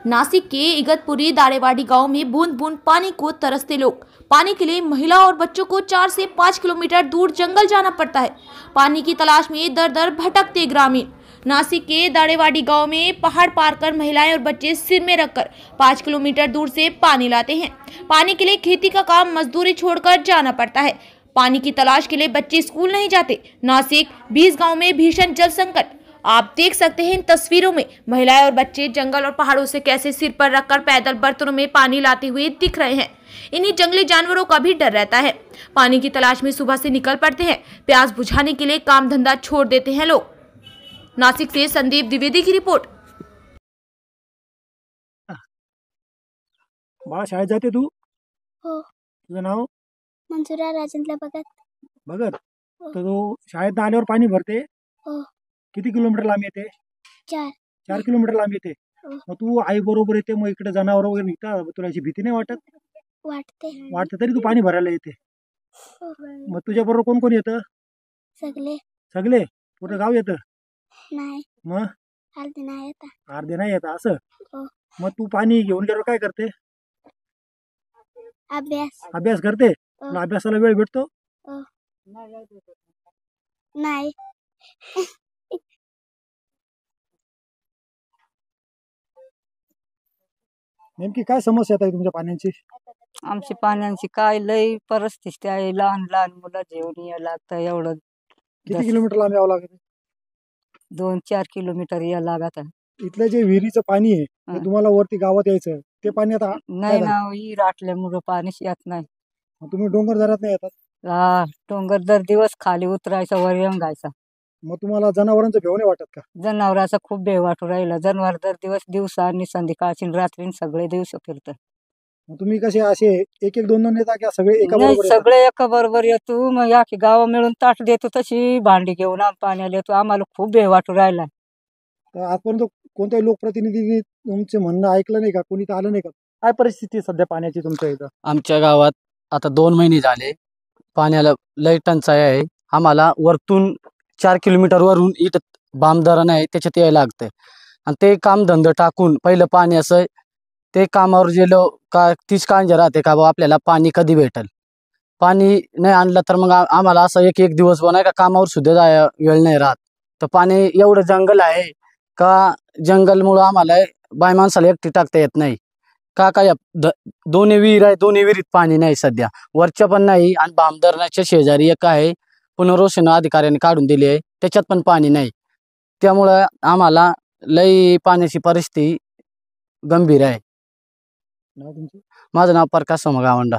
नासिक के इगतपुरी दाड़ेवाड़ी गांव में बूंद बूंद पानी को तरसते लोग। पानी के लिए महिला और बच्चों को 4 से 5 किलोमीटर दूर जंगल जाना पड़ता है। पानी की तलाश में दर दर भटकते ग्रामीण। नासिक के दाड़ेवाड़ी गांव में पहाड़ पार कर महिलाएं और बच्चे सिर में रखकर 5 किलोमीटर दूर से पानी लाते हैं। पानी के लिए खेती का काम मजदूरी छोड़कर जाना पड़ता है। पानी की तलाश के लिए बच्चे स्कूल नहीं जाते। नासिक 20 गांव में भीषण जल संकट। आप देख सकते हैं इन तस्वीरों में महिलाएं और बच्चे जंगल और पहाड़ों से कैसे सिर पर रखकर पैदल बर्तनों में पानी लाते हुए दिख रहे हैं। इन्हीं जंगली जानवरों का भी डर रहता है। पानी की तलाश में सुबह से निकल पड़ते हैं। प्यास बुझाने के लिए काम धंधा छोड़ देते हैं लोग। नासिक से संदीप द्विवेदी की रिपोर्ट। बाळा शाळेत जाते तू? हो. तुझं नाव? मंजुरा राजेंद्र भगत. भगत. हो. तर तू शाळेत आल्यावर पाणी भरते? हो. किती किलोमीटर लांब येते? 4 किलोमीटर लांब येते. हो. मग तू आई बरोबर येते, मग इकडे जनावर वगैरे निघतात, तुला अशी भीती नाही वाटत? वाटते. तरी तू पाणी भरायला येते. हो. मग तुझ्या बरोबर कोण कोण येतं? सगळे पूर्ण गाव येतं? नाही. मग अर्धे नाही येत. अर्धे नाही येतं असं? हो. मग तू पाणी घेऊन गेल्यावर काय करते? अभ्यास करते? हो. तुला अभ्यासाला वेळ भेटतो? हो. नाही. नेमकी काय समस्या आहे तुमच्या पाण्याची? आमची पाण्याची काय लई परिस्थिती आहे। लहान लहान मुलं जेवण यायला लागतं। एवढं किती किलोमीटर लांब यावं लागतं? 2-4 किलोमीटर या लागत आहे। इथलं जे विहिरीचं पाणी आहे ते हं. तुम्हाला वरती गावात यायचं, ते पाणी आता नाही ना, विहीर आटल्यामुळं पाणीच येत नाही। मग तुम्ही डोंगर दरात नाही येतात? हा, डोंगर दर दिवस खाली उतरायचा, वर येंगायचा। मग तुम्हाला जनावरांचं भेव नाही वाटत का? जनावराचा खूप भेव वाटू राहिला। जनावर दर दिवस दिवसा आणि संध्याकाळची आणि रात्री सगळे दिवस फिरतं। मग तुम्ही कसे असे एक एक दोन दोन येता का सगळे एका नाही, बरोबर येतात? सगळे एका बरोबर येतो। मग या की गाव मिळून ताट देतो, तशी भांडी घेऊन पाण्याला येतो। आम्हाला खूप भेव वाटू राहिला। तर आजपर्यंत कोणत्याही लोकप्रतिनिधींनी तुमचे म्हणणं ऐकलं नाही का? कोणी तर आलं नाही का? काय परिस्थिती आहे सध्या पाण्याची तुमच्या इथं? आमच्या गावात आता 2 महिने झाले पाण्याला लय टंचाई आहे। आम्हाला वरतून 4 किलोमीटर वरून इथं बाम धरण आहे, त्याच्यात यायला लागतंय आणि ते काम धंदा टाकून पहिलं पाणी असं ते कामावर गेलो का तीच काळजी राहते का बाबा आपल्याला पाणी कधी भेटेल। पाणी नाही आणलं तर मग आम्हाला असं एक दिवस बनाय का कामावर सुद्धा जाय वेळ नाही राहत। तर पाणी एवढं जंगल आहे का जंगलमुळं आम्हाला बाय माणसाला एकटी टाकता येत नाही का काय दोन्ही विहीर आहे, दोन्ही विहिरीत पाणी नाही सध्या, वरच्या पण नाही आणि बाम धरणाच्या शेजारी एक आहे पुनर्वसन अधिकाऱ्यांनी काढून दिली आहे, त्याच्यात पण पाणी नाही। त्यामुळं आम्हाला लई पाण्याची परिस्थिती गंभीर आहे। नाव तुमचं? माझं नाव प्रकाश सोमगावंडा।